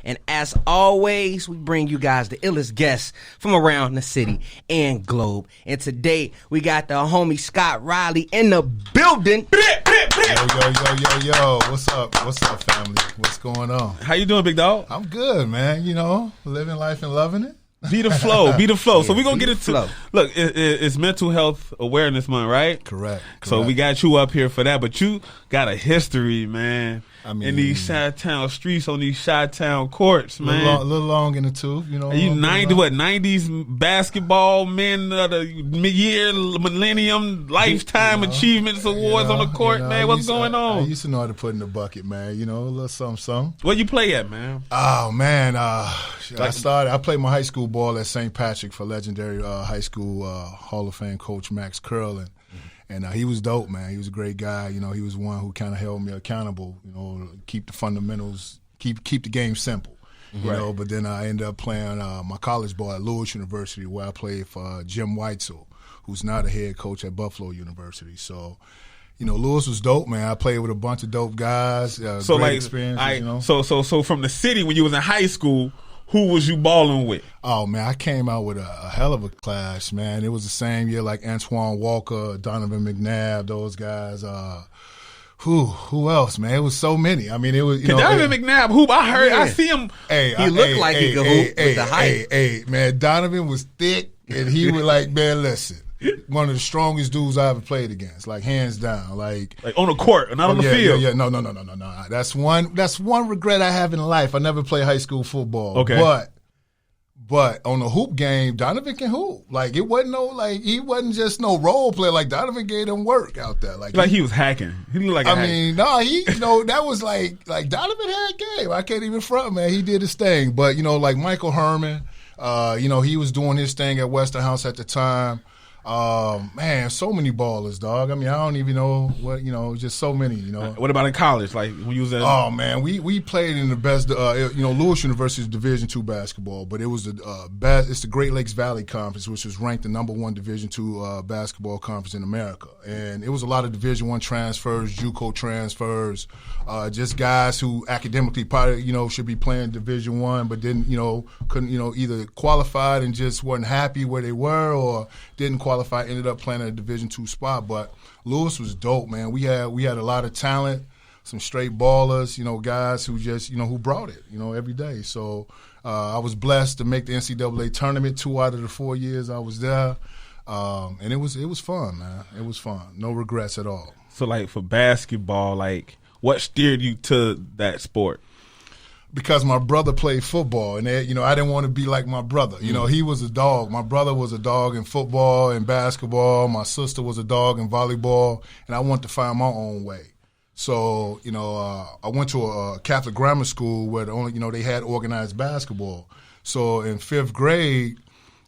And as always, we bring you guys the illest guests from around the city and globe. And today, we got the homie Scott Riley in the building. Yo. What's up? What's up, family? What's going on? How you doing, big dog? I'm good, man. You know, living life and loving it. Be the flow. Yeah, so we're going to get into flow. Look, it's Mental Health Awareness Month, right? Correct. So we got you up here for that, but you got a history, man. I mean, in these Chi-Town streets, on these Chi-Town courts, man. A little long in the tooth, you know. Are you 90s basketball men of the year, millennium, lifetime achievements awards on the court, man? What's going on? I used to know how to put in the bucket, man. You know, a little something. Where you play at, man? Oh, man. I played my high school ball at St. Patrick for legendary high school Hall of Fame coach Max Curlin. And he was dope, man. He was a great guy. You know, he was one who kind of held me accountable, you know, keep the fundamentals, keep the game simple, you know. But then I ended up playing my college ball at Lewis University, where I played for Jim Weitzel, who's now the head coach at Buffalo University. So, you know, Lewis was dope, man. I played with a bunch of dope guys. Great experiences, you know. So from the city, when you was in high school, who was you balling with? Oh, man, I came out with a hell of a class, man. It was the same year like Antoine Walker, Donovan McNabb, those guys. Who else, man? It was so many. I mean, it was, you know. Donovan McNabb hoop. I heard, I see him. He looked like he could hoop with the height. Hey, man, Donovan was thick, and he was like, man, listen. One of the strongest dudes I ever played against, like hands down, like on the court, not on the field. Yeah, no. That's one regret I have in life. I never played high school football. Okay, but on the hoop game, Donovan can hoop. Like he wasn't just no role player. Like Donovan gave him work out there. Like he was hacking. He looked like that was like Donovan had game. I can't even front, man. He did his thing. But like Michael Herman, he was doing his thing at Westinghouse at the time. Man, so many ballers, dog. I mean, I don't even know what, just so many, What about in college? Like when you was at? Oh man, we played in the best, Lewis University's Division II basketball, but it was it's the Great Lakes Valley Conference, which was ranked the #1 Division II basketball conference in America. And it was a lot of Division I transfers, JUCO transfers, just guys who academically probably, should be playing Division I, but didn't, couldn't, either qualified and just wasn't happy where they were, or didn't qualify, ended up playing at a Division II spot. But Lewis was dope, man. We had a lot of talent, some straight ballers, guys who just, who brought it, every day. So I was blessed to make the NCAA tournament 2 out of the 4 years I was there. And it was fun, man. It was fun. No regrets at all. So like for basketball, like what steered you to that sport? Because my brother played football, and I didn't want to be like my brother. He was a dog. My brother was a dog in football and basketball. My sister was a dog in volleyball, and I wanted to find my own way. So, I went to a Catholic grammar school where they had organized basketball. So in 5th grade,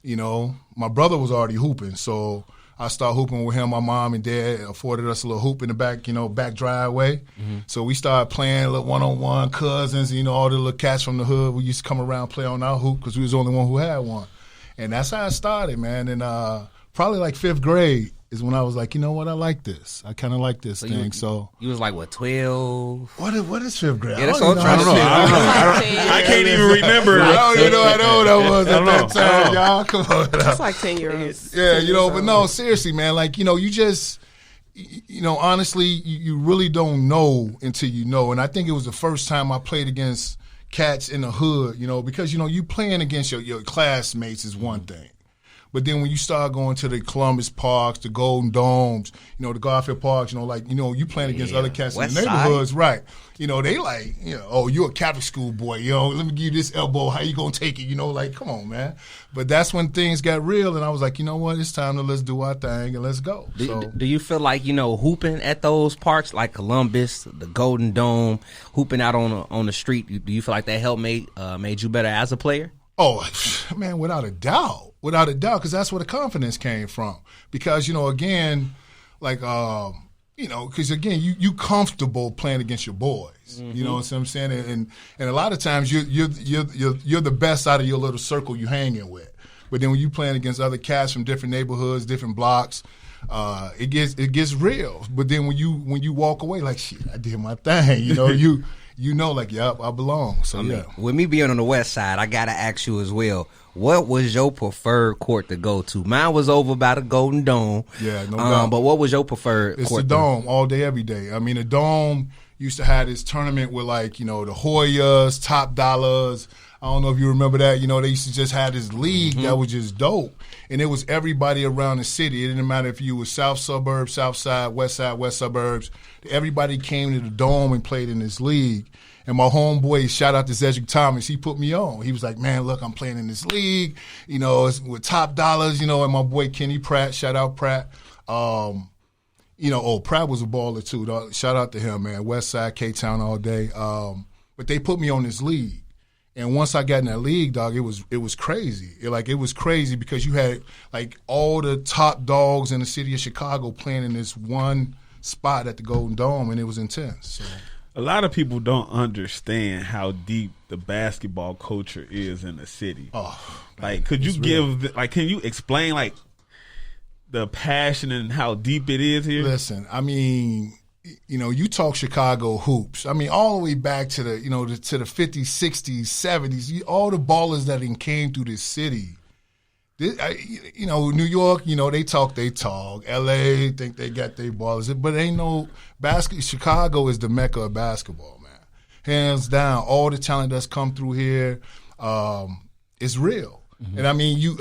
my brother was already hooping. So I started hooping with him. My mom and dad afforded us a little hoop in the back, back driveway. Mm-hmm. So we started playing a little one-on-one, cousins, all the little cats from the hood. We used to come around, play on our hoop because we was the only one who had one. And that's how it started, man. And probably like 5th grade is when I was like, you know what, I like this. I kind of like this thing. So you was like, what, 12? What is 5th grade? Yeah, that's what I'm trying to say. I can't even remember. I don't even know how old I was at that time, y'all. Come on. It's like 10 years. Yeah, but no, seriously, man. Like, you just, honestly, you really don't know until you know. And I think it was the first time I played against cats in the hood, because, you playing against your classmates is one thing. But then when you start going to the Columbus Parks, the Golden Domes, the Garfield Parks, you playing against other cats in the neighborhoods, right? They like, oh, you're a Catholic school boy, let me give you this elbow. How you gonna take it? Like, come on, man. But that's when things got real, and I was like, you know what? It's time to let's do our thing and let's go. Do you feel like hooping at those parks like Columbus, the Golden Dome, hooping out on the street? Do you feel like that helped made you better as a player? Oh, man, without a doubt, because that's where the confidence came from. Because, again, like, because, again, you comfortable playing against your boys. Mm-hmm. You know what I'm saying? And a lot of times you're the best out of your little circle you hanging with. But then when you playing against other cats from different neighborhoods, different blocks, it gets real. But then when you walk away, like, shit, I did my thing. like, yep, I belong. So, yeah. With me being on the west side, I got to ask you as well, what was your preferred court to go to? Mine was over by the Golden Dome. Yeah, no doubt. But what was your preferred court? It's the Dome all day, every day. I mean, the Dome used to have this tournament with, like, the Hoyas, Top Dollars. I don't know if you remember that. They used to just have this league that was just dope. And it was everybody around the city. It didn't matter if you were south suburbs, south side, west suburbs. Everybody came to the Dome and played in this league. And my homeboy, shout out to Cedric Thomas, he put me on. He was like, man, look, I'm playing in this league. It's with Top Dollars, and my boy Kenny Pratt, shout out Pratt. Pratt was a baller too. Dog. Shout out to him, man. West Side, K-Town all day. But they put me on this league. And once I got in that league, dog, it was crazy. It was crazy because you had like all the top dogs in the city of Chicago playing in this one spot at the Golden Dome, and it was intense. So. A lot of people don't understand how deep the basketball culture is in the city. Oh, like, could you can you explain like the passion and how deep it is here? Listen, I mean, you talk Chicago hoops. I mean, all the way back to the, to the 50s, 60s, 70s, all the ballers that came through this city. New York, they talk. L.A. think they got their ballers. But ain't no basketball. Chicago is the mecca of basketball, man. Hands down, all the talent that's come through here is real. Mm-hmm. And I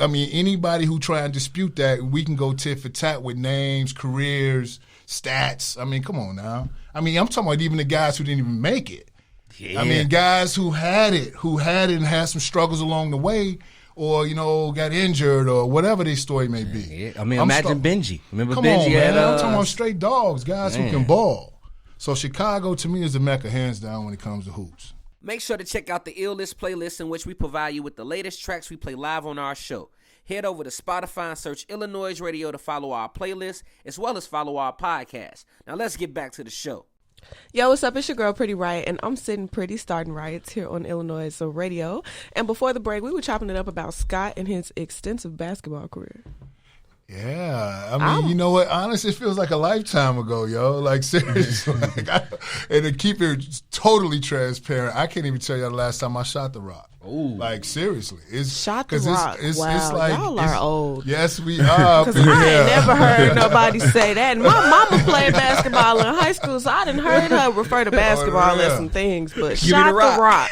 mean, anybody who try and dispute that, we can go tit for tat with names, careers, stats. I mean, come on now. I mean, I'm talking about even the guys who didn't even make it. Yeah. I mean, guys who had it and had some struggles along the way, or got injured, or whatever their story may be. Yeah. I mean, imagine Benji. Remember come Benji? On, man. I'm talking about straight dogs, guys who can ball. So Chicago, to me, is the mecca, hands down, when it comes to hoops. Make sure to check out the iLLANOiZE playlist, in which we provide you with the latest tracks we play live on our show. Head over to Spotify and search iLLANOiZE Radio to follow our playlist, as well as follow our podcast. Now let's get back to the show. Yo, what's up? It's your girl, Pretty Riot, and I'm sitting pretty starting riots here on iLLANOiZE Radio. And before the break, we were chopping it up about Scott and his extensive basketball career. Yeah, I mean, you know what? Honestly, it feels like a lifetime ago, yo. Like, seriously. And to keep it totally transparent, I can't even tell you the last time I shot the rock. Ooh. Like, seriously. Shot the rock. It's wow, like, y'all are old. Yes, we are. Because I ain't never heard nobody say that. And my mama played basketball in high school, so I didn't heard her refer to basketball as some things. But shot the rock.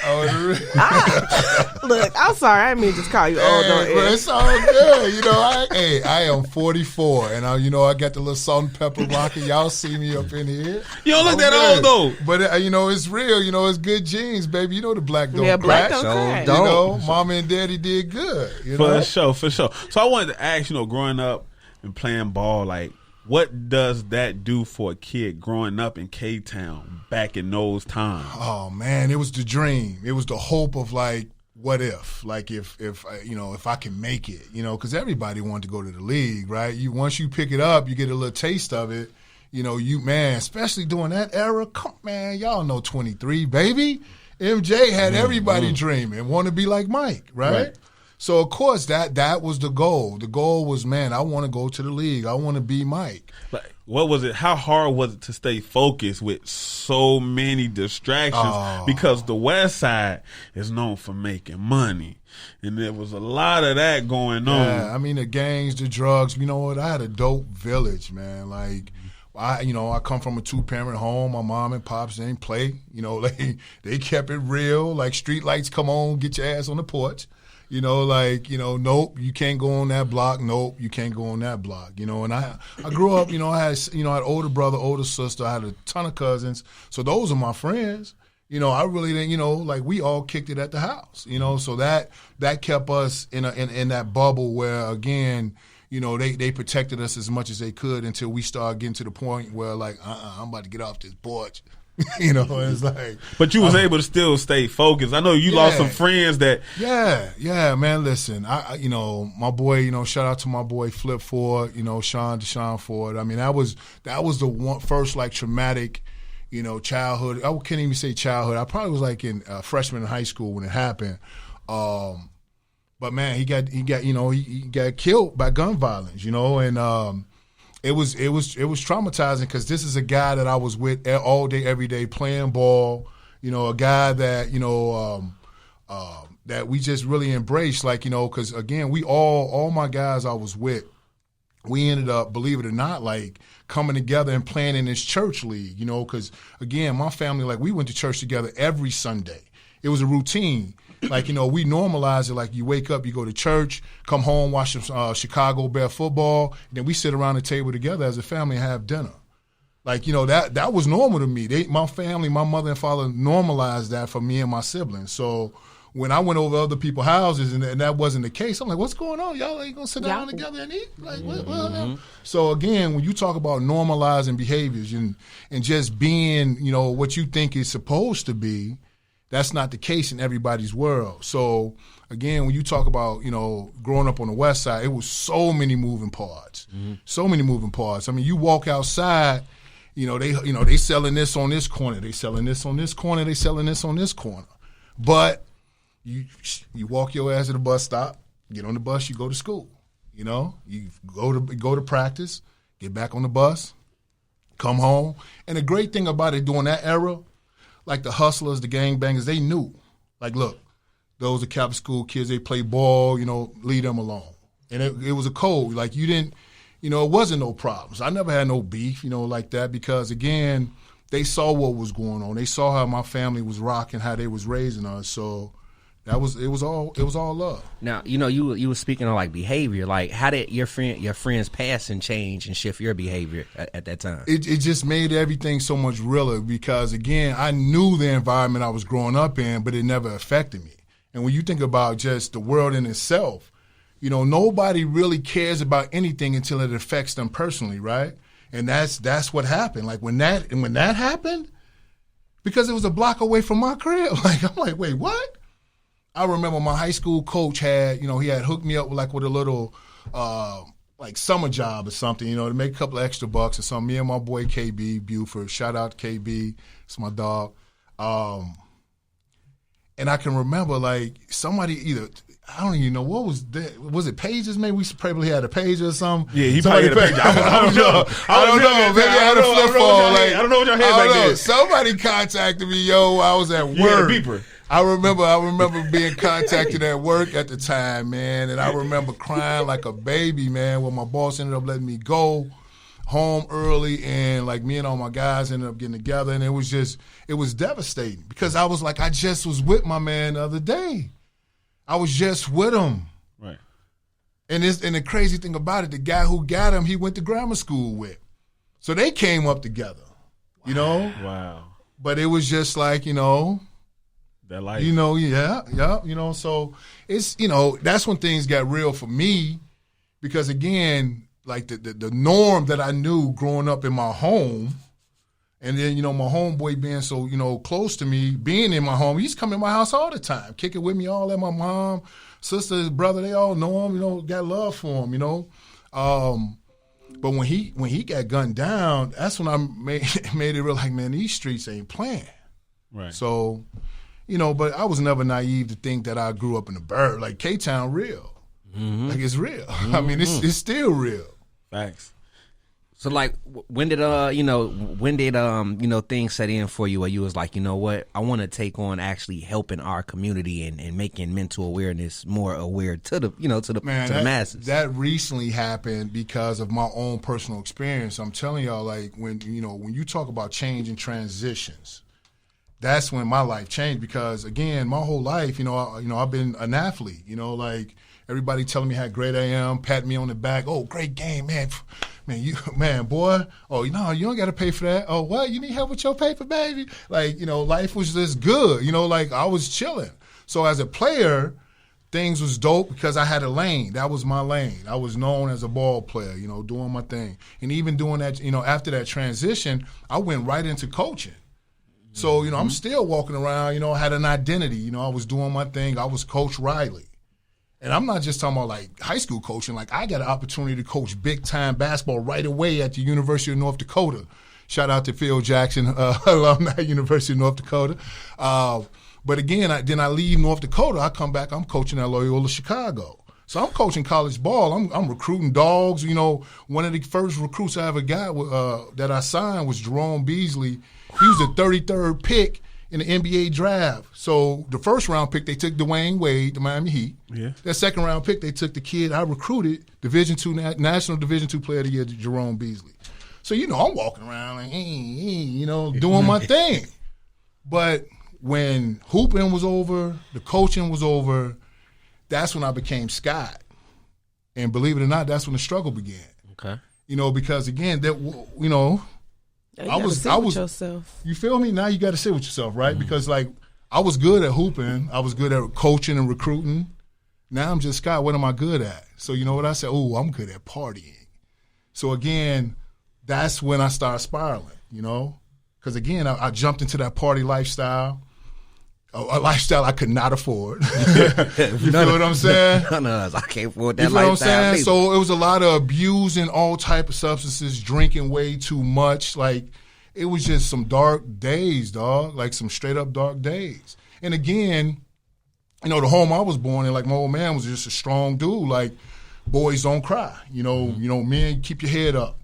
Look, I'm sorry. I didn't mean to just call you old. But it's all good. I am 44, and I got the little salt and pepper rocket. Y'all see me up in here. You don't look that old, though. But, it's real. It's good genes, baby. The black don't crack. Black don't crack. Mama and daddy did good. For sure. So I wanted to ask, growing up and playing ball, like, what does that do for a kid growing up in K-Town back in those times? Oh, man, it was the dream. It was the hope of, like, what if? Like, if I can make it, because everybody wanted to go to the league, right? Once you pick it up, you get a little taste of it. Especially during that era, y'all know 23, baby. MJ had everybody dreaming, want to be like Mike, right? So, of course, that was the goal. The goal was, man, I want to go to the league. I want to be Mike. Like, what was it? How hard was it to stay focused with so many distractions? Because the West Side is known for making money, and there was a lot of that going on. Yeah, I mean, the gangs, the drugs. You know what? I had a dope village, man. Like, I come from a 2-parent home. My mom and pops didn't play. They kept it real. Like, street lights come on, get your ass on the porch. Nope, you can't go on that block. Nope, you can't go on that block. And I grew up, I had older brother, older sister. I had a ton of cousins. So those are my friends. I really didn't, we all kicked it at the house. So that kept us in that bubble where, again, they protected us as much as they could until we started getting to the point where, like, I'm about to get off this porch. It's like. But you was able to still stay focused. I know you lost some friends that. Yeah, man. Listen, my boy. Shout out to my boy Flip Ford. Deshaun Ford. I mean, that was the first like traumatic, childhood. I can't even say childhood. I probably was like in freshman in high school when it happened. But man, he got killed by gun violence. And. It was traumatizing because this is a guy that I was with all day, every day, playing ball, a guy that, that we just really embraced, because, again, all my guys I was with, we ended up, believe it or not, coming together and playing in this church league, because, again, my family, we went to church together every Sunday. It was a routine. We normalized it. You wake up, you go to church, come home, watch some Chicago Bear football, and then we sit around the table together as a family and have dinner. That was normal to me. My family, my mother and father normalized that for me and my siblings. So when I went over other people's houses and that wasn't the case, I'm like, what's going on? Y'all ain't going to sit down together and eat? What? So, again, when you talk about normalizing behaviors and just being, what you think is supposed to be, that's not the case in everybody's world. So, again, when you talk about, growing up on the West Side, it was so many moving parts. So many moving parts. I mean, you walk outside, they selling this on this corner, they selling this on this corner, they selling this on this corner. But you walk your ass to the bus stop, get on the bus, you go to school. You go to practice, get back on the bus, come home. And the great thing about it during that era, the hustlers, the gangbangers, they knew. Look, those are Catholic school kids, they play ball, leave them alone. And it was a code. You didn't, it wasn't no problems. I never had no beef, like that, because, again, they saw what was going on. They saw how my family was rocking, how they was raising us. So it was all love. Now, you were speaking on behavior. How did your friends passing change and shift your behavior at that time? It just made everything so much realer because, again, I knew the environment I was growing up in, but it never affected me. And when you think about just the world in itself, nobody really cares about anything until it affects them personally, right? And that's what happened. When that happened, because it was a block away from my crib, I'm like, wait, what? I remember my high school coach had, he had hooked me up with a little, summer job or something, to make a couple of extra bucks or something. Me and my boy KB Buford, shout out to KB, it's my dog. And I can remember somebody either, I don't even know what was that. Was it pages? Maybe we probably had a page or something. Yeah, he probably had a page. I don't know. Maybe I had a flip phone. I don't know what y'all had back then. Somebody contacted me. I was at work. You had a beeper. I remember being contacted at work at the time, man, and I remember crying like a baby, man, when my boss ended up letting me go home early, and me and all my guys ended up getting together, and it was devastating because I was I just was with my man the other day. I was just with him. Right. And the crazy thing about it, the guy who got him, he went to grammar school with. So they came up together, Wow. But it was just that life. Yeah. So it's, that's when things got real for me because, again, the norm that I knew growing up in my home, and then, my homeboy being so, close to me, being in my home, he's coming to my house all the time, kicking with me, all that. My mom, sister, his brother, they all know him, got love for him, But when he got gunned down, that's when I made it real man, these streets ain't playing. Right. So, but I was never naive to think that I grew up in the burb. K-Town real. Mm-hmm. It's real. Mm-hmm. I mean, it's still real. Facts. So when did things set in for you where you was what, I want to take on actually helping our community and making mental awareness more aware to the the masses. That recently happened because of my own personal experience. I'm telling y'all, when you talk about change and transitions, that's when my life changed because, again, my whole life, I've been an athlete, everybody telling me how great I am, patting me on the back. Oh, great game, man. Boy. Oh, you don't got to pay for that. Oh, what? You need help with your paper, baby? Life was just good. I was chilling. So as a player, things was dope because I had a lane. That was my lane. I was known as a ball player, doing my thing. And even doing that, after that transition, I went right into coaching. So, I'm still walking around, I had an identity. I was doing my thing. I was Coach Riley. And I'm not just talking about high school coaching. I got an opportunity to coach big-time basketball right away at the University of North Dakota. Shout out to Phil Jackson, alumni, University of North Dakota. But again, then I leave North Dakota. I come back. I'm coaching at Loyola Chicago. So I'm coaching college ball. I'm recruiting dogs. One of the first recruits I ever got that I signed was Jerome Beasley. He was the 33rd pick in the NBA draft. So the first round pick, they took Dwayne Wade, the Miami Heat. Yeah. That second round pick, they took the kid I recruited, National Division II Player of the Year, Jerome Beasley. So, I'm walking around like, doing my thing. But when hooping was over, the coaching was over, that's when I became Scott. And believe it or not, that's when the struggle began. Okay. Because again, I was yourself. You feel me? Now you got to sit with yourself, right? Because like I was good at hooping, I was good at coaching and recruiting. Now I'm just Scott. What am I good at? So you know what I said? Oh, I'm good at partying. So again, that's when I started spiraling. Because again, I jumped into that party lifestyle, a lifestyle I could not afford. You feel what I'm saying? None of us. I can't afford that you feel lifestyle. What I'm saying? So it was a lot of abusing all type of substances, drinking way too much. Like it was just some dark days, dog. Like some straight up dark days. And again, the home I was born in, like my old man was just a strong dude. Like boys don't cry. Men keep your head up.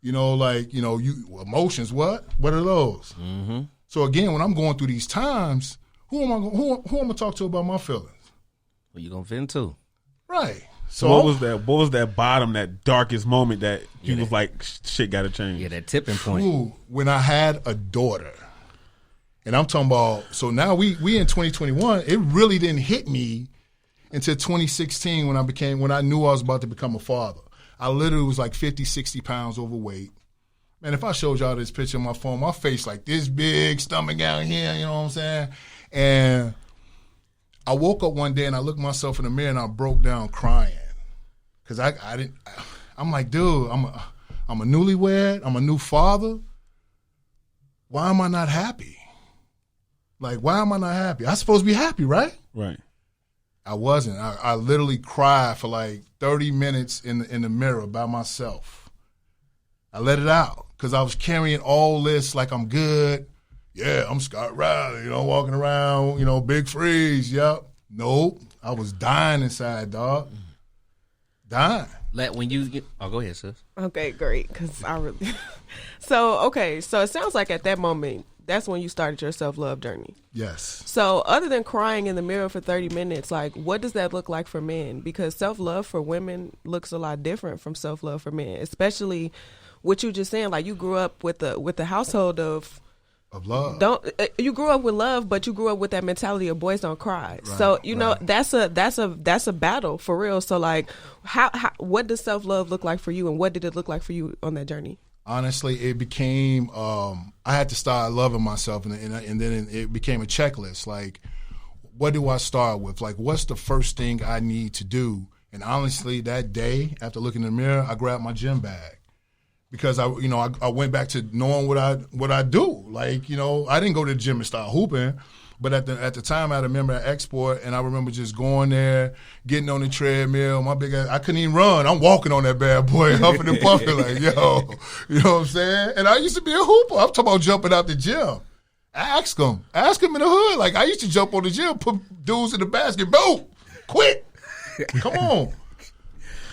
You emotions. What are those? Mm-hmm. So again, when I'm going through these times, who am I gonna talk to about my feelings? Well, you gonna vent too, right? So what was that? What was that bottom, that darkest moment that you was like, shit got to change? Yeah, that tipping point. When I had a daughter, and I'm talking about. So now we in 2021. It really didn't hit me until 2016 when I knew I was about to become a father. I literally was like 50, 60 pounds overweight. Man, if I showed y'all this picture on my phone, my face like this big, stomach out here, you know what I'm saying? And I woke up one day and I looked myself in the mirror and I broke down crying. Because I'm like, dude, I'm a newlywed, I'm a new father. Why am I not happy? Like, why am I not happy? I'm supposed to be happy, right? Right. I wasn't. I literally cried for like 30 minutes in the mirror by myself. I let it out because I was carrying all this like I'm good. Yeah, I'm Scott Riley, walking around, big freeze, yep. Nope, I was dying inside, dog. Dying. Go ahead, sis. Okay, great, because I really... So it sounds like at that moment, that's when you started your self-love journey. Yes. So other than crying in the mirror for 30 minutes, like what does that look like for men? Because self-love for women looks a lot different from self-love for men, especially what you just saying, like you grew up with the household of love. You grew up with love, but you grew up with that mentality of boys don't cry. Right, so that's a battle for real. So like, how what does self-love look like for you, and what did it look like for you on that journey? Honestly, it became I had to start loving myself, and then it became a checklist. Like, what do I start with? Like, what's the first thing I need to do? And honestly, that day after looking in the mirror, I grabbed my gym bag. Because I went back to knowing what I do. Like, I didn't go to the gym and start hooping, but at the time I remember at Export, and I remember just going there, getting on the treadmill. My big ass, I couldn't even run. I'm walking on that bad boy, huffing and puffing, like, yo, you know what I'm saying? And I used to be a hooper. I'm talking about jumping out the gym. Ask them in the hood. Like, I used to jump on the gym, put dudes in the basket, boom, quit. Come on.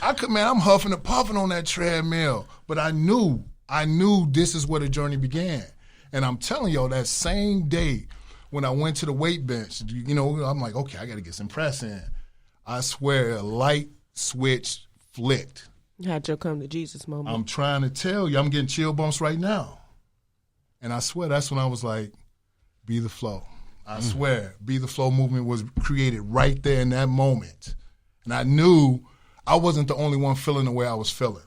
I'm huffing and puffing on that treadmill. But I knew this is where the journey began. And I'm telling y'all, that same day when I went to the weight bench, I'm like, okay, I got to get some press in. I swear, a light switch flicked. You had your come to Jesus moment. I'm trying to tell you, I'm getting chill bumps right now. And I swear, that's when I was like, be the flow. I swear, be the flow movement was created right there in that moment. And I knew I wasn't the only one feeling the way I was feeling.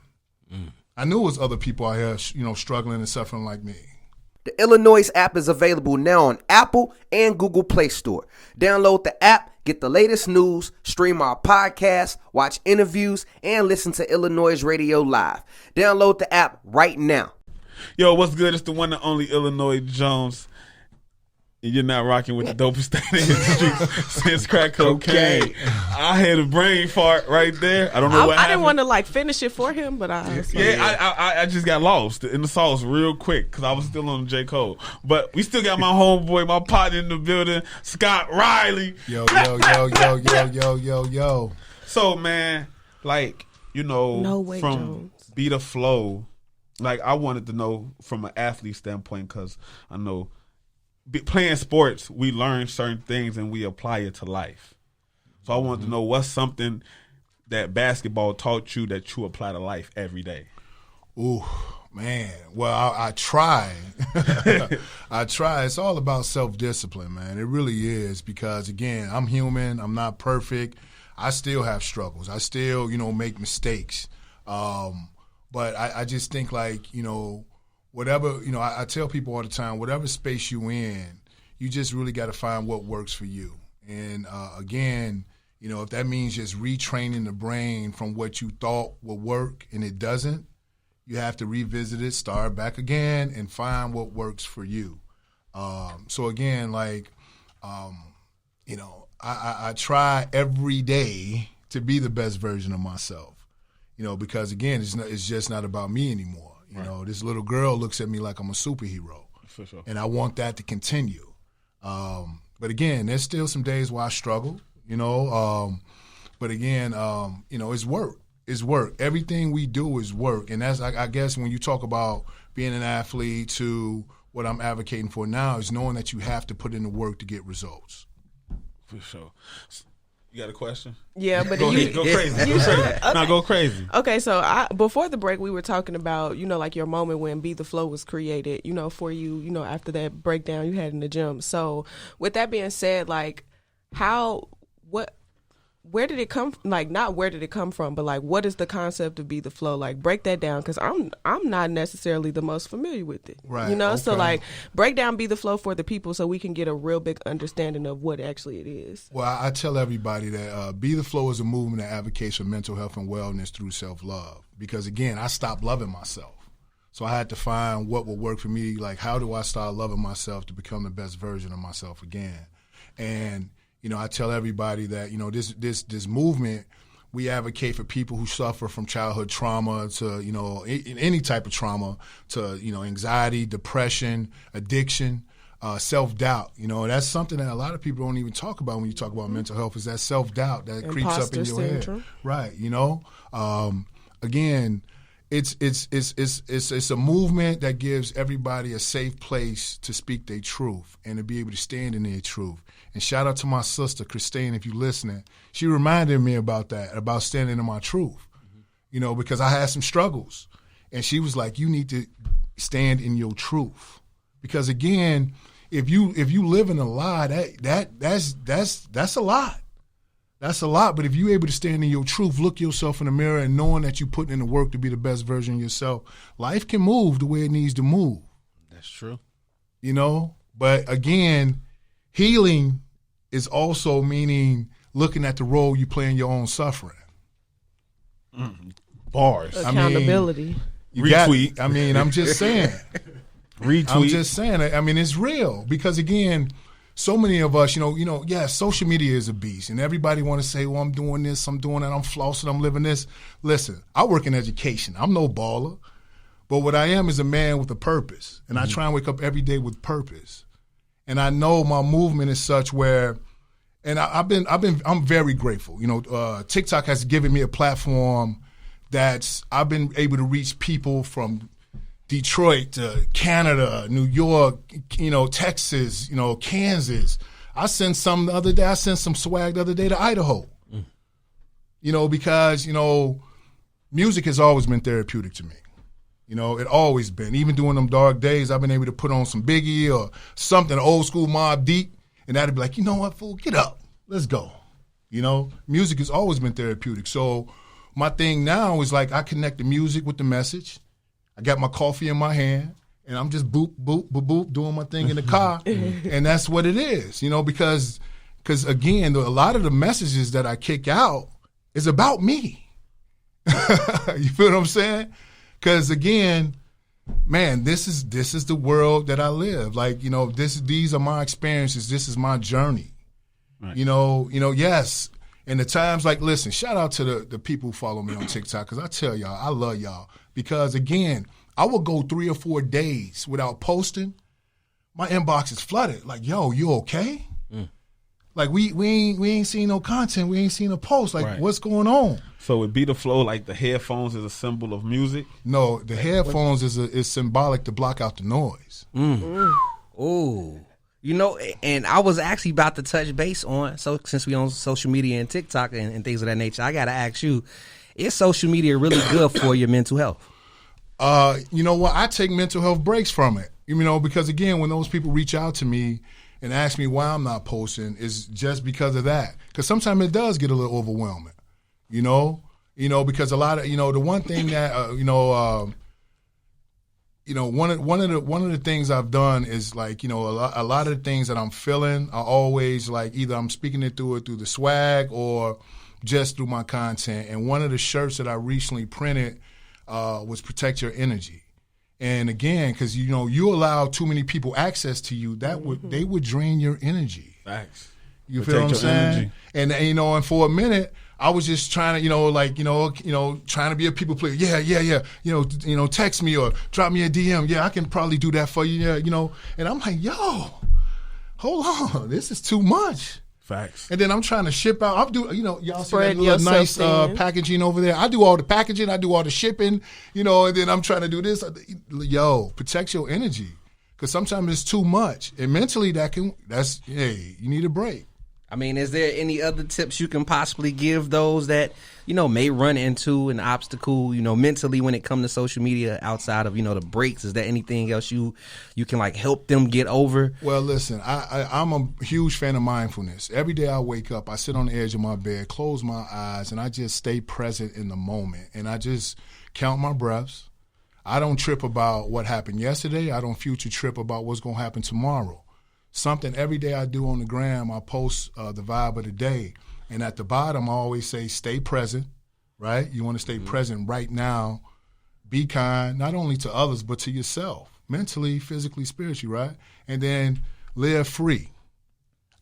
I knew it was other people out here, struggling and suffering like me. The iLLANOiZE app is available now on Apple and Google Play Store. Download the app, get the latest news, stream our podcasts, watch interviews, and listen to iLLANOiZE Radio live. Download the app right now. Yo, what's good? It's the one and only Illinois Jones. And you're not rocking with the dopest thing in the streets since crack cocaine. I had a brain fart right there. I don't know what happened. I didn't want to finish it for him, but I just got lost in the sauce real quick because I was still on J. Cole. But we still got my homeboy, my partner in the building, Scott Riley. Yo. So, man, no way, from Jones. Be the Flow, I wanted to know from an athlete standpoint because I know playing sports, we learn certain things and we apply it to life. So I wanted to know what's something that basketball taught you that you apply to life every day. Ooh, man. Well, I try. I try. It's all about self-discipline, man. It really is, because, again, I'm human. I'm not perfect. I still have struggles. I still, make mistakes. But I just think, like, whatever, I tell people all the time, whatever space you in, you just really got to find what works for you. And, again, if that means just retraining the brain from what you thought would work and it doesn't, you have to revisit it, start back again, and find what works for you. So again, like, I try every day to be the best version of myself, because again, it's just not about me anymore. This little girl looks at me like I'm a superhero, For sure. and I want that to continue. But again, there's still some days where I struggle, but again, it's work. It's work. Everything we do is work. And that's, I guess, when you talk about being an athlete to what I'm advocating for now is knowing that you have to put in the work to get results. For sure. You got a question? Yeah, but Go ahead. Go crazy. Go crazy. Okay. No, go crazy. Okay, so before the break, we were talking about, like your moment when Be The Flow was created, for you, after that breakdown you had in the gym. So with that being said, like, where did it come? Like, not where did it come from, but like, what is the concept of Be The Flow? Like, break that down, because I'm not necessarily the most familiar with it. Right. Okay. So like, break down Be The Flow for the people so we can get a real big understanding of what actually it is. Well, I tell everybody that Be The Flow is a movement that advocates for mental health and wellness through self-love. Because again, I stopped loving myself, so I had to find what would work for me. Like, how do I start loving myself to become the best version of myself again? And I tell everybody that, this movement, we advocate for people who suffer from childhood trauma to, any type of trauma to, anxiety, depression, addiction, self-doubt. That's something that a lot of people don't even talk about when you talk about mental health, is that self-doubt that creeps up in your head. Right, again, it's a movement that gives everybody a safe place to speak their truth and to be able to stand in their truth. And shout out to my sister, Christine, if you're listening. She reminded me about that, about standing in my truth, because I had some struggles. And she was like, you need to stand in your truth. Because again, if you live in a lie, that's a lot. That's a lot. But if you're able to stand in your truth, look yourself in the mirror, and knowing that you're putting in the work to be the best version of yourself, life can move the way it needs to move. That's true. But again, healing is also meaning looking at the role you play in your own suffering. Bars. Accountability. Retweet. I'm just saying. Retweet. I'm just saying. It's real, because again, so many of us, social media is a beast, and everybody want to say, well, I'm doing this, I'm doing that, I'm flossing, I'm living this. Listen, I work in education. I'm no baller, but what I am is a man with a purpose, and I try and wake up every day with purpose. And I know my movement is such where, and I'm very grateful. TikTok has given me a platform I've been able to reach people from Detroit to Canada, New York, Texas, Kansas. I sent some the other day. I sent some swag the other day to Idaho. Because, music has always been therapeutic to me. It always been. Even during them dark days, I've been able to put on some Biggie or something, old school Mobb Deep, and that'd be like, you know what, fool, get up. Let's go. Music has always been therapeutic. So my thing now is like I connect the music with the message. I got my coffee in my hand, and I'm just boop, boop, boop, boop, doing my thing in the car, and that's what it is, because again, a lot of the messages that I kick out is about me. You feel what I'm saying? Because again, man, this is the world that I live. Like, these are my experiences. This is my journey. Right. Yes. And the times, like, listen, shout out to the people who follow me on TikTok, because I tell y'all, I love y'all. Because again, I will go 3 or 4 days without posting. My inbox is flooded. Like, yo, you okay? Like, we ain't seen no content. We ain't seen a post. Like, What's going on? So it Be The Flow, like the headphones is a symbol of music? No, the headphones is symbolic to block out the noise. Ooh. You know, and I was actually about to touch base on, so since we on social media and TikTok and things of that nature, I got to ask you, is social media really good for your mental health? You know what? I take mental health breaks from it. You know, because again, when those people reach out to me and ask me why I'm not posting, it's just because of that. Because sometimes it does get a little overwhelming. You know, because a lot of, the one thing that one of the things I've done is like, a lot of the things that I'm feeling are always like either I'm speaking it through the swag or just through my content. And one of the shirts that I recently printed was Protect Your Energy. And again, because you allow too many people access to you, they would drain your energy. Facts. You feel what I'm saying? Energy. And for a minute, I was just trying to, trying to be a people player. Yeah. Text me or drop me a DM. Yeah, I can probably do that for you. Yeah, And I'm like, yo, hold on, this is too much. Facts. And then I'm trying to ship out. I'll do, y'all see Spread that little nice yourself packaging over there. I do all the packaging. I do all the shipping. And then I'm trying to do this. Yo, protect your energy, because sometimes it's too much, and mentally you need a break. I mean, is there any other tips you can possibly give those that, may run into an obstacle, mentally when it comes to social media outside of, the breaks? Is there anything else you can like help them get over? Well, listen, I'm a huge fan of mindfulness. Every day I wake up, I sit on the edge of my bed, close my eyes, and I just stay present in the moment. And I just count my breaths. I don't trip about what happened yesterday. I don't future trip about what's going to happen tomorrow. Something every day I do on the gram, I post the vibe of the day. And at the bottom, I always say, stay present, right? You want to stay present right now. Be kind, not only to others, but to yourself, mentally, physically, spiritually, right? And then live free.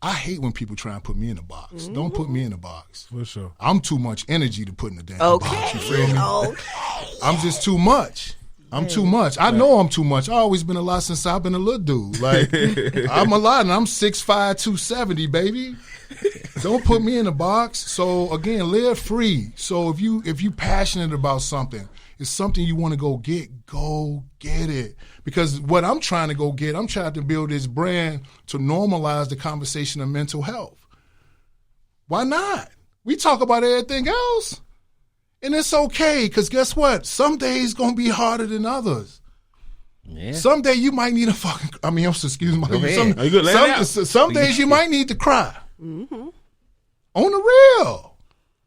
I hate when people try and put me in a box. Mm-hmm. Don't put me in a box. For sure. I'm too much energy to put in a damn box. You feel me? Okay. I'm just too much. I'm too much. I know I'm too much. I've always been a lot since I've been a little dude. Like, I'm a lot, and I'm 6'5", 270, baby. Don't put me in a box. So, again, live free. So if you passionate about something, it's something you want to go get it. Because what I'm trying to go get, I'm trying to build this brand to normalize the conversation of mental health. Why not? We talk about everything else. And it's okay, because guess what? Some days going to be harder than others. Yeah. Some day you might need excuse me. Some days you might need to cry. Mm-hmm. On the real.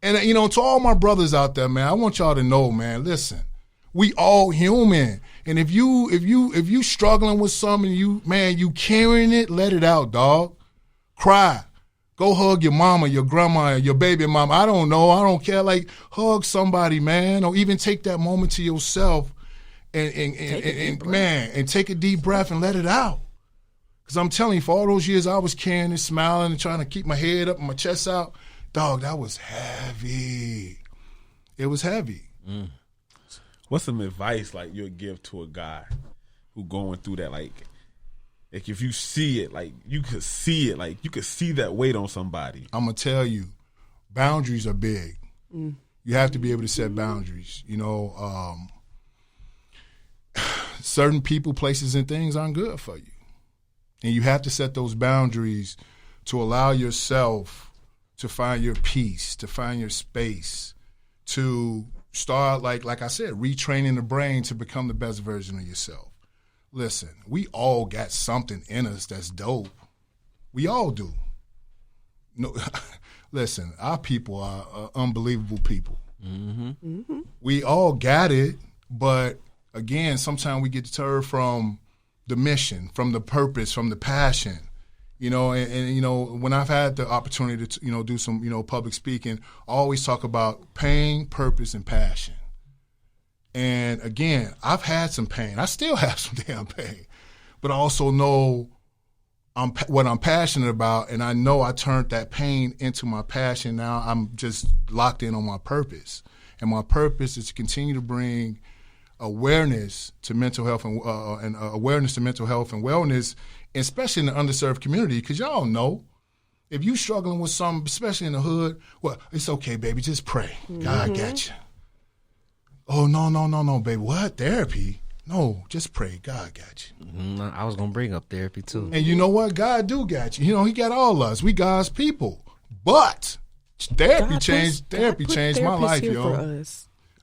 And, to all my brothers out there, man, I want y'all to know, man, listen, we all human. And if you struggling with something, you carrying it, let it out, dog. Cry. Go hug your mama, your grandma, your baby mama. I don't know. I don't care. Like, hug somebody, man. Or even take that moment to yourself and take a deep breath and let it out. Because I'm telling you, for all those years I was carrying and smiling and trying to keep my head up and my chest out, dog, that was heavy. It was heavy. Mm. What's some advice like you would give to a guy who going through that, like if you see it, like you could see it, like you could see that weight on somebody? I'm going to tell you, boundaries are big. Mm. You have to be able to set boundaries. Certain people, places, and things aren't good for you. And you have to set those boundaries to allow yourself to find your peace, to find your space, to start, like I said, retraining the brain to become the best version of yourself. Listen, we all got something in us that's dope. We all do. No, listen, our people are unbelievable people. Mm-hmm. Mm-hmm. We all got it, but again, sometimes we get deterred from the mission, from the purpose, from the passion. And when I've had the opportunity to, do some, public speaking, I always talk about pain, purpose, and passion. And again, I've had some pain. I still have some damn pain. But I also know what I'm passionate about, and I know I turned that pain into my passion. Now I'm just locked in on my purpose. And my purpose is to continue to bring awareness to mental health and awareness to mental health and wellness, especially in the underserved community. Because y'all know, if you struggling with something, especially in the hood, well, it's okay, baby, just pray. God got you. Oh, no, baby. What? Therapy? No, just pray. God got you. I was gonna bring up therapy too. And you know what? God do got you. You know, He got all of us. We God's people. But therapy changed my life, yo.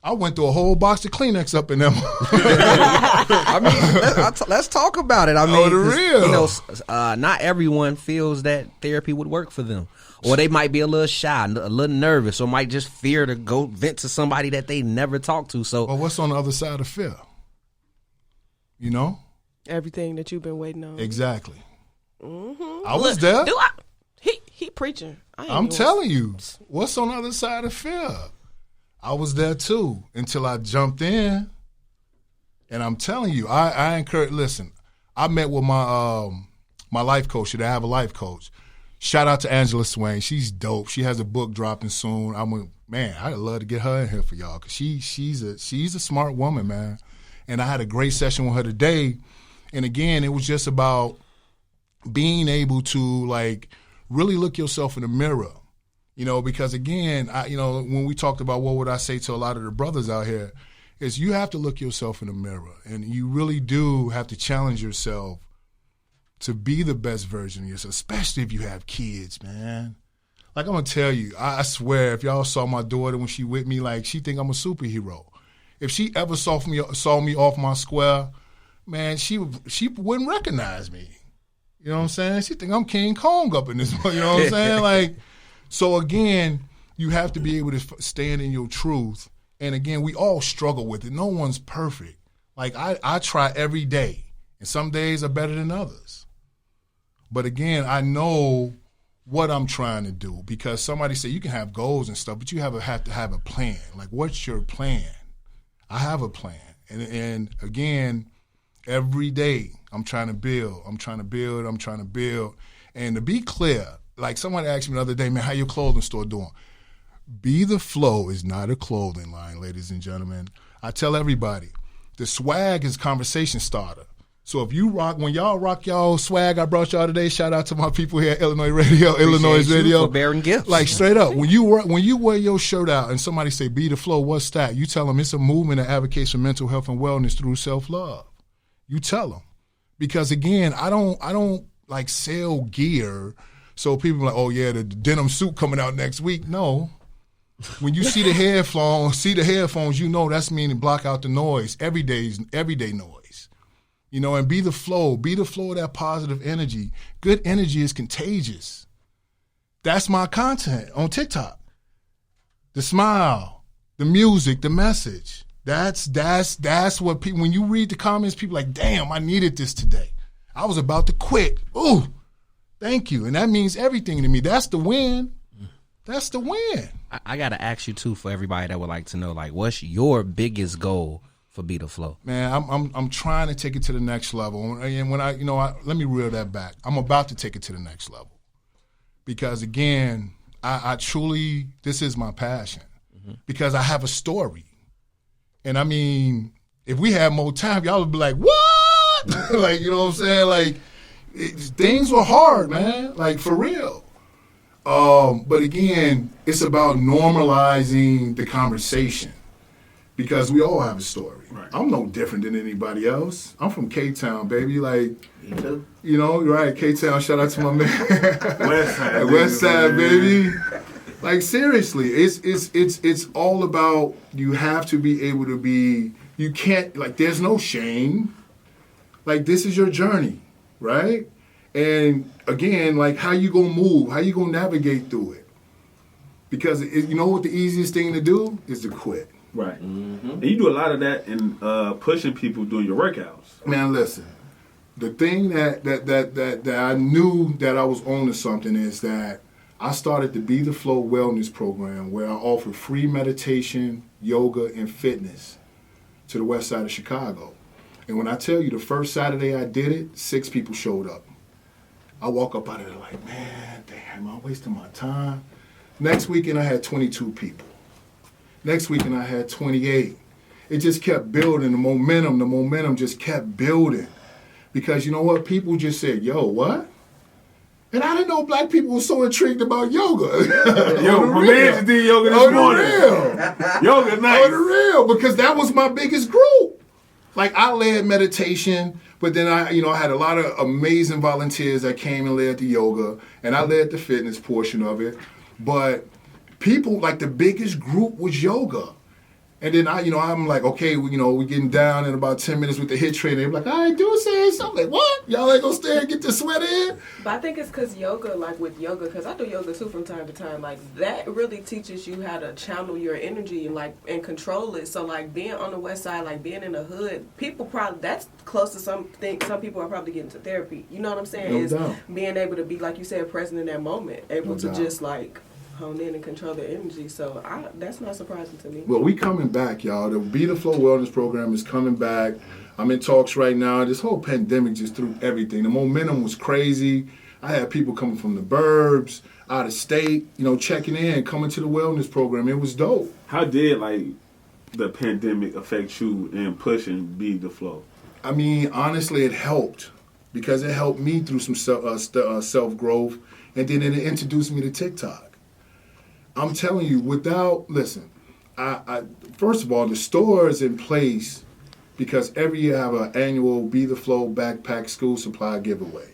I went through a whole box of Kleenex up in them. I mean, let's talk about it. I mean, the real. You know, not everyone feels that therapy would work for them, or they might be a little shy, a little nervous, or might just fear to go vent to somebody that they never talk to. So, well, what's on the other side of fear? You know, everything that you've been waiting on. Exactly. Mm-hmm. I was there. He preaching. I'm telling you, what's on the other side of fear? I was there too until I jumped in, and I'm telling you, I encourage. Listen, I met with my my life coach. Should I have a life coach? Shout out to Angela Swain. She's dope. She has a book dropping soon. I'd love to get her in here for y'all because she's a smart woman, man. And I had a great session with her today. And again, it was just about being able to like really look yourself in the mirror. You know, because again, when we talked about what would I say to a lot of the brothers out here, is you have to look yourself in the mirror, and you really do have to challenge yourself to be the best version of yourself, especially if you have kids, man. Like I'm gonna tell you, I swear, if y'all saw my daughter when she with me, like she think I'm a superhero. If she ever saw me off my square, man, she wouldn't recognize me. You know what I'm saying? She think I'm King Kong up in this. You know what I'm saying? Like. So again, you have to be able to stand in your truth. And again, we all struggle with it. No one's perfect. Like I try every day, and some days are better than others. But again, I know what I'm trying to do because somebody said you can have goals and stuff, but you have to have a plan. Like, what's your plan? I have a plan. And again, every day I'm trying to build. I'm trying to build. And to be clear, like someone asked me the other day, man, how your clothing store doing? Be the Flow is not a clothing line, ladies and gentlemen. I tell everybody, the swag is conversation starter. So if you when y'all rock y'all swag I brought y'all today, shout out to my people here at Illinois Radio, iLLANOiZE Radio. For bearing gifts. Like straight up, when you wear your shirt out and somebody say, be the Flow, what's that? You tell them it's a movement that advocates for mental health and wellness through self-love. You tell them. Because again, I don't like sell gear. So people are like, oh yeah, the denim suit coming out next week. No. When you see the headphones, you know that's meaning block out the noise. Everyday noise. You know, and be the flow. Be the flow of that positive energy. Good energy is contagious. That's my content on TikTok. The smile, the music, the message. That's what people, when you read the comments, people are like, damn, I needed this today. I was about to quit. Ooh. Thank you. And that means everything to me. That's the win. That's the win. I got to ask you, too, for everybody that would like to know, like, what's your biggest goal for Be The Flow? Man, I'm trying to take it to the next level. And when let me reel that back. I'm about to take it to the next level. Because, again, I truly, this is my passion. Mm-hmm. Because I have a story. And, I mean, if we had more time, y'all would be like, what? Like, you know what I'm saying? Like, things were hard, man, like for real. But again, it's about normalizing the conversation because we all have a story. Right. I'm no different than anybody else. I'm from K-Town, baby. Like, me too. You know, right? K-Town. Shout out to my man. West Side, baby. Like seriously, it's all about you have to be able to be. You can't like. There's no shame. Like this is your journey. Right? And again, like how you gonna move, how you gonna navigate through it? Because you know what the easiest thing to do is to quit. Right. Mm-hmm. And you do a lot of that in pushing people doing your workouts. Man, listen. The thing that I knew that I was on to something is that I started the Be The Flow Wellness Program where I offer free meditation, yoga, and fitness to the west side of Chicago. And when I tell you the first Saturday I did it, 6 people showed up. I walk up out of there like, man, damn, am I wasting my time? Next weekend I had 22 people. Next weekend I had 28. It just kept building. The momentum just kept building. Because you know what? People just said, yo, what? And I didn't know black people were so intrigued about yoga. Yo, my man just did yoga this morning. Yoga's nice. On the real, because that was my biggest group. Like, I led meditation, but then I had a lot of amazing volunteers that came and led the yoga, and I led the fitness portion of it. But people, like, the biggest group was yoga. And then I'm like, okay, we getting down in about 10 minutes with the HIIT trainer. They're like, all right, do this. I'm like, what? Y'all ain't gonna stay and get the sweat in? But I think it's because yoga, like with yoga, because I do yoga too from time to time, like that really teaches you how to channel your energy and control it. So like being on the west side, like being in the hood, people probably, that's close to some people are probably getting to therapy. You know what I'm saying? No is doubt. Being able to be, like you said, present in that moment, able No to doubt. just like hone in and control their energy. So that's not surprising to me. Well, we coming back, y'all. The Be the Flow Wellness Program is coming back. I'm in talks right now. This whole pandemic just threw everything. The momentum was crazy. I had people coming from the burbs, out of state, checking in, coming to the wellness program. It was dope. How did the pandemic affect you in pushing Be the Flow? I mean, honestly, it helped because it helped me through some self-growth, and then it introduced me to TikTok. I'm telling you, I first of all, the store is in place because every year I have an annual Be the Flow backpack school supply giveaway.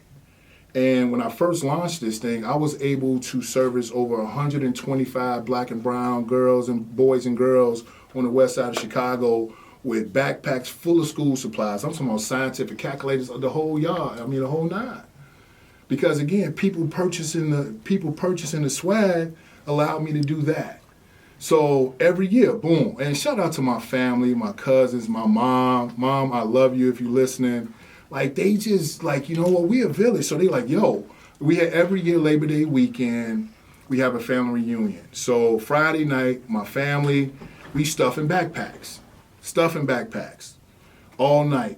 And when I first launched this thing, I was able to service over 125 black and brown girls and boys and girls on the west side of Chicago with backpacks full of school supplies. I'm talking about scientific calculators, the whole yard. I mean, the whole nine. Because again, people purchasing the swag allowed me to do that. So every year, boom. And shout out to my family, my cousins, my mom. Mom, I love you if you're listening. Like, they just, like, you know what, we a village. So they like, yo, we had every year Labor Day weekend, we have a family reunion. So Friday night, my family, we stuffing backpacks all night.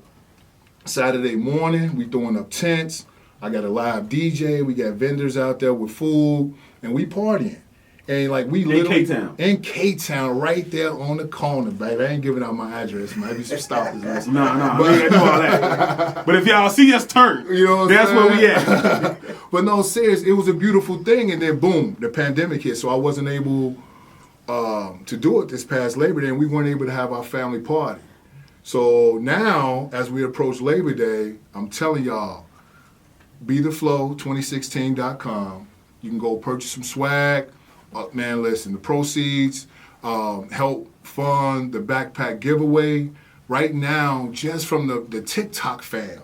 Saturday morning, we throwing up tents. I got a live DJ. We got vendors out there with food, and we partying. And like we literally in K-Town, right there on the corner, baby. I ain't giving out my address. Might be some stalkers. No, we ain't gonna do all that. But if y'all see us turn, that's where we at. But no, serious, it was a beautiful thing. And then boom, the pandemic hit, so I wasn't able to do it this past Labor Day, and we weren't able to have our family party. So now, as we approach Labor Day, I'm telling y'all, BeTheFlow2016.com. You can go purchase some swag. Man, listen, the proceeds help fund the backpack giveaway. Right now, just from the TikTok fam,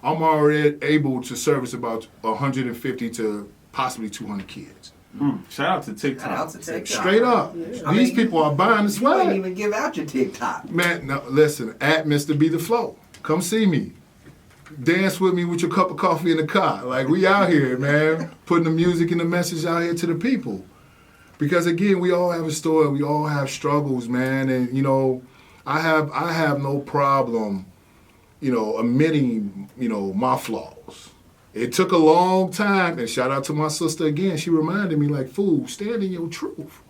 I'm already able to service about 150 to possibly 200 kids. Shout out to TikTok. Straight up. Yeah. These people are buying the swag. You ain't even give out your TikTok. Man, no, listen, at Mr. Be The Flow. Come see me. Dance with me with your cup of coffee in the car. Like, we out here, man, putting the music and the message out here to the people. Because again, we all have a story. We all have struggles, man. And I have no problem, admitting, my flaws. It took a long time, and shout out to my sister again. She reminded me, like, fool, stand in your truth.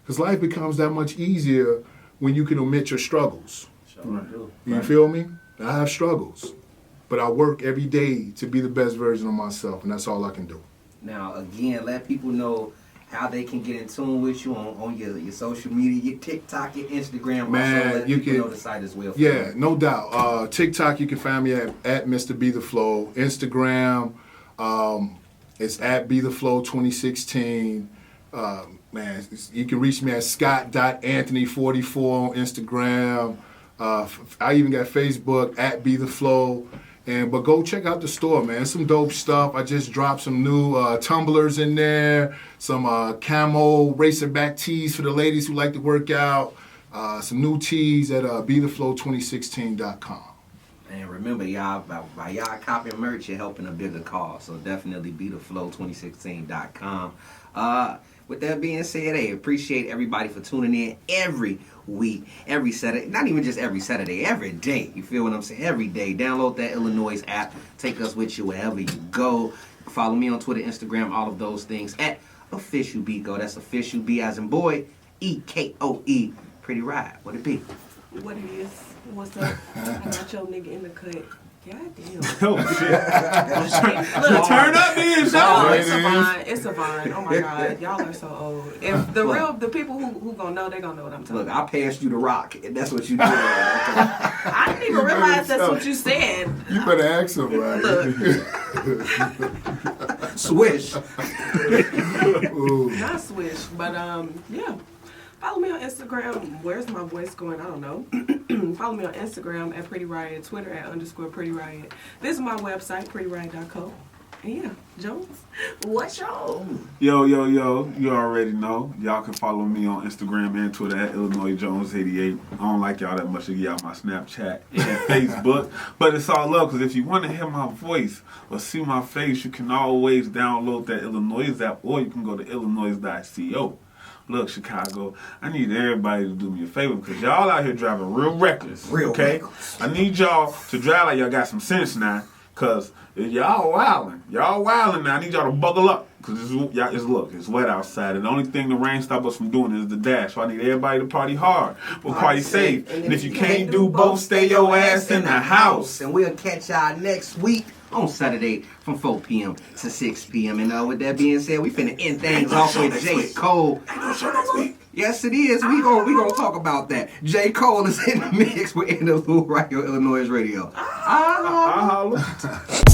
Because life becomes that much easier when you can admit your struggles. Sure. You feel me? I have struggles. But I work every day to be the best version of myself, and that's all I can do. Now, again, let people know how they can get in tune with you on your social media, your TikTok, your Instagram. Man, also let you people can know the site as well. Yeah, no doubt. TikTok, you can find me at Mr. Be The Flow. Instagram, it's at Be The Flow 2016. Man, you can reach me at scott.anthony44 on Instagram. I even got Facebook at Be The Flow. But go check out the store, man. Some dope stuff. I just dropped some new tumblers in there, some camo racing back tees for the ladies who like to work out, some new tees at BeTheFlow2016.com. And remember, y'all, by y'all copying merch, you're helping a bigger cause. So definitely BeTheFlow2016.com. With that being said, hey, appreciate everybody for tuning in every week, every Saturday. Not even just every Saturday, every day. You feel what I'm saying? Every day. Download that iLLANOiZE app. Take us with you wherever you go. Follow me on Twitter, Instagram, all of those things at OfficialBeatGo. That's official B as in boy, EKOE. Pretty ride. What it be? What it is? What's up? I got your nigga in the cut. God damn. Oh shit! Look, Turn up then, no, show. it's a vine. It's a vine. Oh my God, y'all are so old. If the people who gonna know, they gonna know what I'm talking Look, about. I passed you the rock, and that's what you did. I didn't even realize that's what you said. You better ask somebody. Swish. Not swish, but yeah. Follow me on Instagram. Where's my voice going? I don't know. Follow me on Instagram at Pretty Riot, Twitter at _Pretty Riot. Visit my website, prettyriot.co. And yeah, Jones, what's your? Yo, you already know. Y'all can follow me on Instagram and Twitter at IllinoisJones88. I don't like y'all that much to get out my Snapchat and Facebook, but it's all love, because if you want to hear my voice or see my face, you can always download that Illinois app, or you can go to illinois.co. Look, Chicago, I need everybody to do me a favor, because y'all out here driving real reckless. Reckless. I need y'all to drive like y'all got some sense now, because y'all wildin'. Now. I need y'all to buckle up, because it's wet outside. And the only thing the rain stop us from doing is the dash. So I need everybody to party hard, but party safe. And if you can't do both, stay your ass in the house. And we'll catch y'all next week on Saturday from 4 p.m. to 6 p.m. And with that being said, we finna end things off with J. Cole. Ain't no show next week. Yes, it is. We gonna talk about that. J. Cole is in the mix with Interlude right here on Illinois Radio. I holla.